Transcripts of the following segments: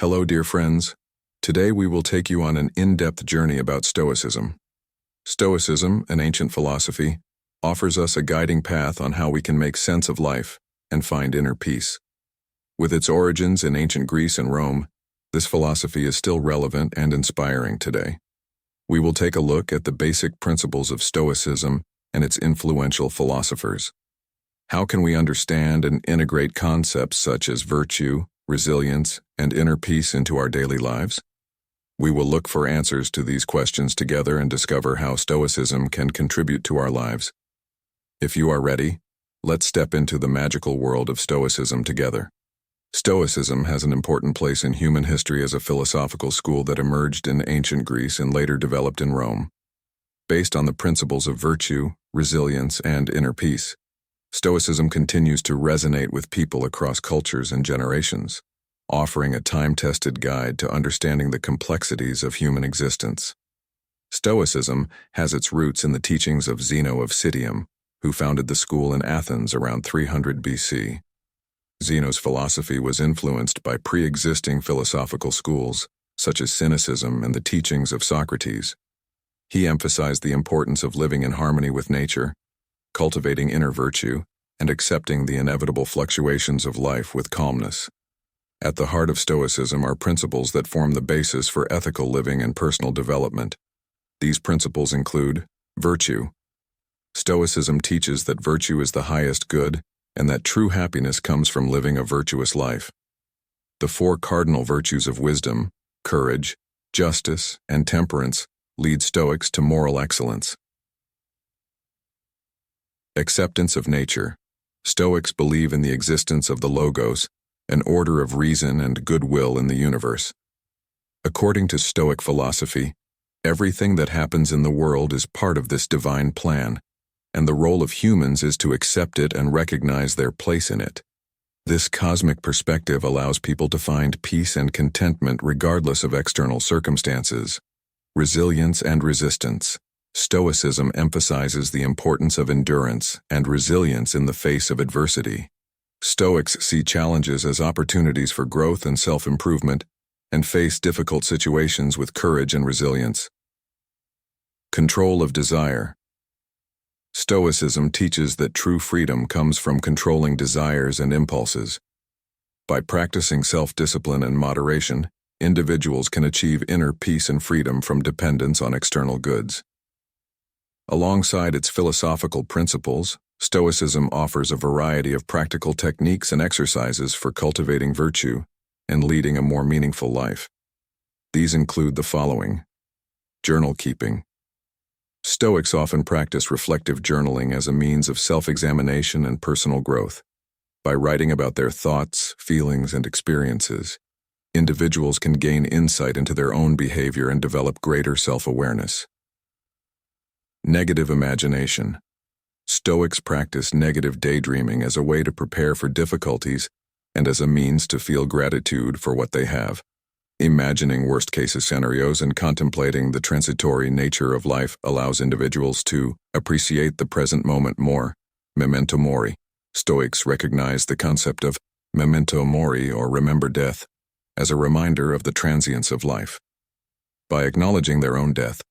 Hello, dear friends. Today we will take you on an in-depth journey about Stoicism. Stoicism, an ancient philosophy, offers us a guiding path on how we can make sense of life and find inner peace. With its origins in ancient Greece and Rome, this philosophy is still relevant and inspiring today. We will take a look at the basic principles of Stoicism and its influential philosophers. How can we understand and integrate concepts such as virtue, resilience, and inner peace into our daily lives? We will look for answers to these questions together and discover how Stoicism can contribute to our lives. If you are ready, let's step into the magical world of Stoicism together. Stoicism has an important place in human history as a philosophical school that emerged in ancient Greece and later developed in Rome. Based on the principles of virtue, resilience, and inner peace, Stoicism continues to resonate with people across cultures and generations, offering a time-tested guide to understanding the complexities of human existence. Stoicism has its roots in the teachings of Zeno of Citium, who founded the school in Athens around 300 BC. Zeno's philosophy was influenced by pre-existing philosophical schools, such as Cynicism and the teachings of Socrates. He emphasized the importance of living in harmony with nature, cultivating inner virtue, and accepting the inevitable fluctuations of life with calmness. At the heart of Stoicism are principles that form the basis for ethical living and personal development. These principles include virtue. Stoicism teaches that virtue is the highest good and that true happiness comes from living a virtuous life. The four cardinal virtues of wisdom, courage, justice, and temperance lead Stoics to moral excellence. Acceptance of nature. Stoics believe in the existence of the Logos, an order of reason and goodwill in the universe. According to Stoic philosophy, everything that happens in the world is part of this divine plan, and the role of humans is to accept it and recognize their place in it. This cosmic perspective allows people to find peace and contentment regardless of external circumstances. Resilience and resistance. Stoicism emphasizes the importance of endurance and resilience in the face of adversity. Stoics see challenges as opportunities for growth and self-improvement and face difficult situations with courage and resilience. Control of desire. Stoicism teaches that true freedom comes from controlling desires and impulses. By practicing self-discipline and moderation, individuals can achieve inner peace and freedom from dependence on external goods. Alongside its philosophical principles, Stoicism offers a variety of practical techniques and exercises for cultivating virtue and leading a more meaningful life. These include the following: journal keeping. Stoics often practice reflective journaling as a means of self-examination and personal growth. By writing about their thoughts, feelings, and experiences, individuals can gain insight into their own behavior and develop greater self-awareness. Negative imagination. Stoics practice negative daydreaming as a way to prepare for difficulties and as a means to feel gratitude for what they have. Imagining worst-case scenarios and contemplating the transitory nature of life allows individuals to appreciate the present moment more. Memento mori. Stoics recognize the concept of memento mori, or remember death, as a reminder of the transience of life. By acknowledging their own death,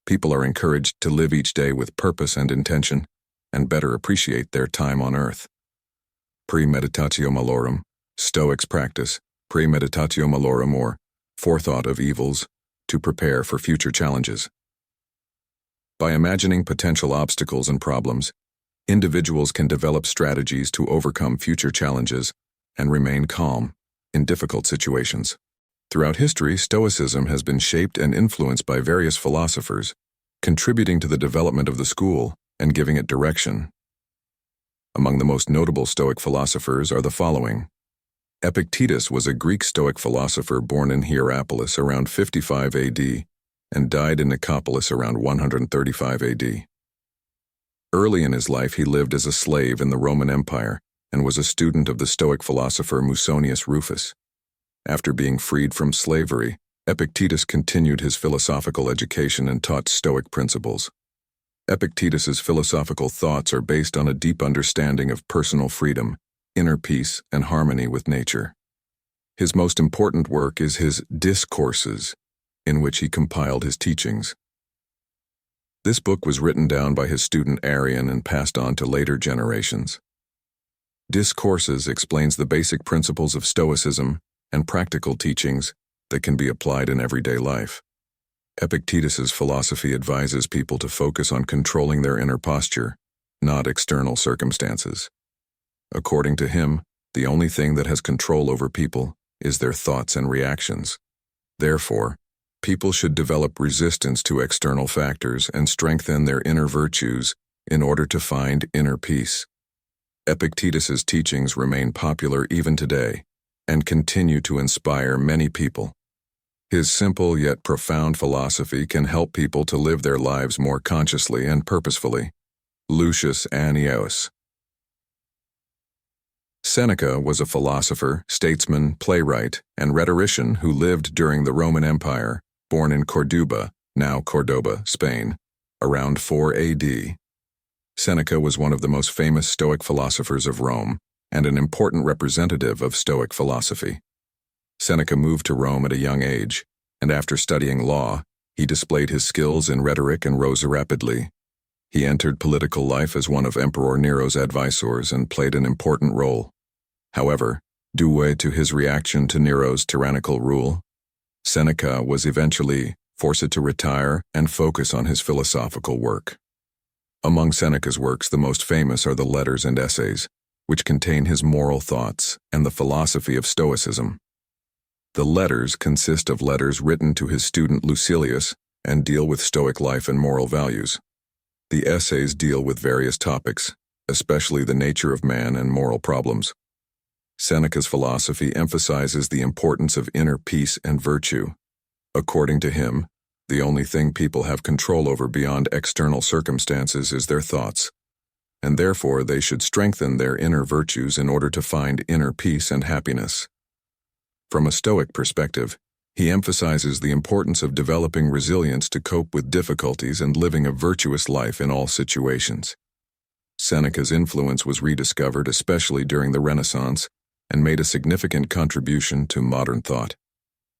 people are encouraged to live each day with purpose and intention and better appreciate their time on earth. Premeditatio malorum. Stoics practice premeditatio malorum, or forethought of evils, to prepare for future challenges. By imagining potential obstacles and problems, individuals can develop strategies to overcome future challenges and remain calm in difficult situations. Throughout history, Stoicism has been shaped and influenced by various philosophers, contributing to the development of the school and giving it direction. Among the most notable Stoic philosophers are the following. Epictetus was a Greek Stoic philosopher born in Hierapolis around 55 AD and died in Nicopolis around 135 AD. Early in his life, he lived as a slave in the Roman Empire and was a student of the Stoic philosopher Musonius Rufus. After being freed from slavery, Epictetus continued his philosophical education and taught Stoic principles. Epictetus's philosophical thoughts are based on a deep understanding of personal freedom, inner peace, and harmony with nature. His most important work is his Discourses, in which he compiled his teachings. This book was written down by his student Arrian and passed on to later generations. Discourses explains the basic principles of Stoicism and practical teachings that can be applied in everyday life. Epictetus's philosophy advises people to focus on controlling their inner posture, not external circumstances. According to him, the only thing that has control over people is their thoughts and reactions. Therefore, people should develop resistance to external factors and strengthen their inner virtues in order to find inner peace. Epictetus's teachings remain popular even today and continue to inspire many people. His simple yet profound philosophy can help people to live their lives more consciously and purposefully. Lucius Annaeus. Seneca was a philosopher, statesman, playwright, and rhetorician who lived during the Roman Empire, born in Corduba, now Cordoba, Spain, around 4 AD. Seneca was one of the most famous Stoic philosophers of Rome and an important representative of Stoic philosophy. Seneca moved to Rome at a young age, and after studying law, he displayed his skills in rhetoric and rose rapidly. He entered political life as one of Emperor Nero's advisors and played an important role. However, due to his reaction to Nero's tyrannical rule, Seneca was eventually forced to retire and focus on his philosophical work. Among Seneca's works, the most famous are the Letters and Essays, which contain his moral thoughts and the philosophy of Stoicism. The letters consist of letters written to his student Lucilius and deal with Stoic life and moral values. The essays deal with various topics, especially the nature of man and moral problems. Seneca's philosophy emphasizes the importance of inner peace and virtue. According to him, the only thing people have control over beyond external circumstances is their thoughts, and therefore they should strengthen their inner virtues in order to find inner peace and happiness. From a Stoic perspective, he emphasizes the importance of developing resilience to cope with difficulties and living a virtuous life in all situations. Seneca's influence was rediscovered especially during the Renaissance and made a significant contribution to modern thought.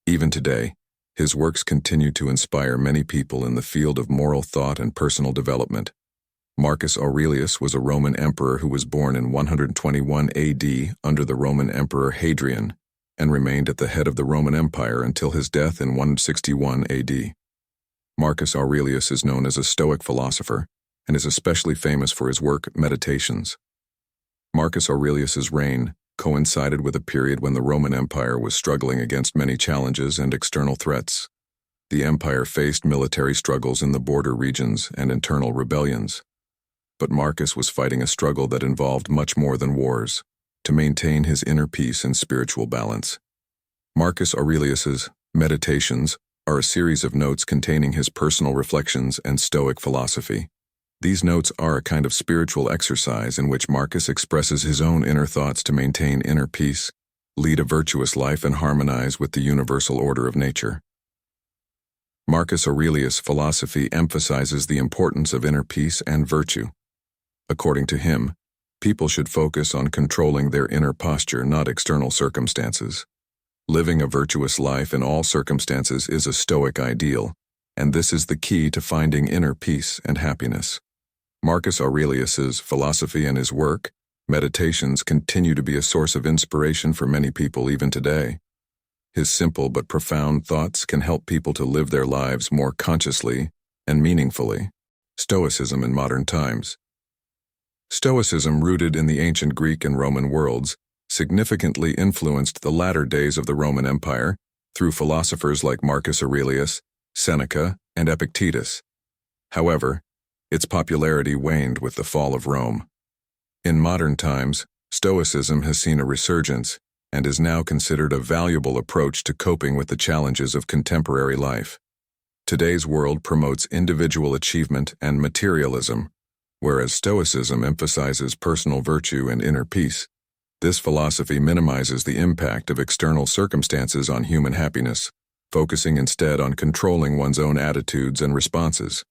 Even today, his works continue to inspire many people in the field of moral thought and personal development. Marcus Aurelius was a Roman emperor who was born in 121 AD under the Roman Emperor Hadrian and remained at the head of the Roman Empire until his death in 161 AD. Marcus Aurelius is known as a Stoic philosopher and is especially famous for his work Meditations. Marcus Aurelius's reign coincided with a period when the Roman Empire was struggling against many challenges and external threats. The empire faced military struggles in the border regions and internal rebellions. But Marcus was fighting a struggle that involved much more than wars, to maintain his inner peace and spiritual balance. Marcus Aurelius's Meditations are a series of notes containing his personal reflections and Stoic philosophy. These notes are a kind of spiritual exercise in which Marcus expresses his own inner thoughts to maintain inner peace, lead a virtuous life, and harmonize with the universal order of nature. Marcus Aurelius' philosophy emphasizes the importance of inner peace and virtue. According to him, people should focus on controlling their inner posture, not external circumstances. Living a virtuous life in all circumstances is a Stoic ideal, and this is the key to finding inner peace and happiness. Marcus Aurelius's philosophy and his work, Meditations, continue to be a source of inspiration for many people even today. His simple but profound thoughts can help people to live their lives more consciously and meaningfully. Stoicism in modern times. Stoicism, rooted in the ancient Greek and Roman worlds, significantly influenced the latter days of the Roman Empire through philosophers like Marcus Aurelius, Seneca, and Epictetus. However, its popularity waned with the fall of Rome. In modern times, Stoicism has seen a resurgence and is now considered a valuable approach to coping with the challenges of contemporary life. Today's world promotes individual achievement and materialism, whereas Stoicism emphasizes personal virtue and inner peace. This philosophy minimizes the impact of external circumstances on human happiness, focusing instead on controlling one's own attitudes and responses.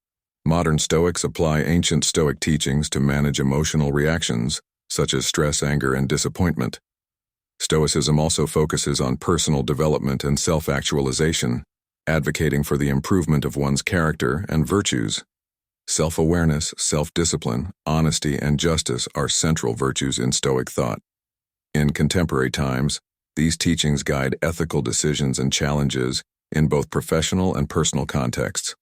Modern Stoics apply ancient Stoic teachings to manage emotional reactions, such as stress, anger, and disappointment. Stoicism also focuses on personal development and self-actualization, advocating for the improvement of one's character and virtues. Self-awareness, self-discipline, honesty, and justice are central virtues in Stoic thought. In contemporary times, these teachings guide ethical decisions and challenges in both professional and personal contexts.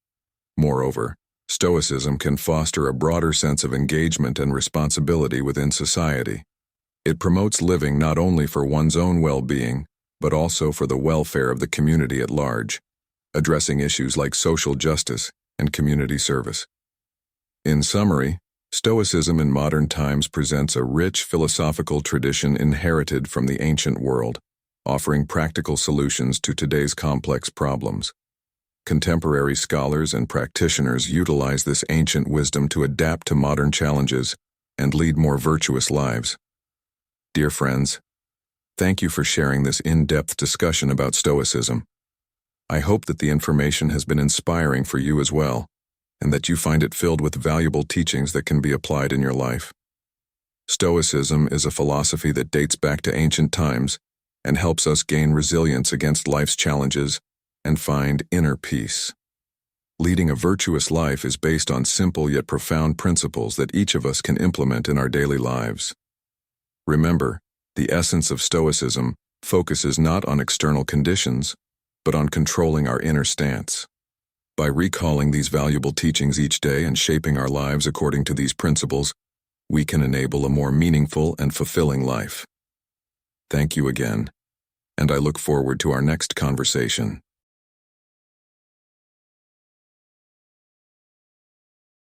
Moreover, Stoicism can foster a broader sense of engagement and responsibility within society. It promotes living not only for one's own well-being, but also for the welfare of the community at large, addressing issues like social justice and community service. In summary, Stoicism in modern times presents a rich philosophical tradition inherited from the ancient world, offering practical solutions to today's complex problems. Contemporary scholars and practitioners utilize this ancient wisdom to adapt to modern challenges and lead more virtuous lives. Dear friends, thank you for sharing this in-depth discussion about Stoicism. I hope that the information has been inspiring for you as well, and that you find it filled with valuable teachings that can be applied in your life. Stoicism is a philosophy that dates back to ancient times and helps us gain resilience against life's challenges and find inner peace. Leading a virtuous life is based on simple yet profound principles that each of us can implement in our daily lives. Remember, the essence of Stoicism focuses not on external conditions, but on controlling our inner stance. By recalling these valuable teachings each day and shaping our lives according to these principles, we can enable a more meaningful and fulfilling life. Thank you again, and I look forward to our next conversation.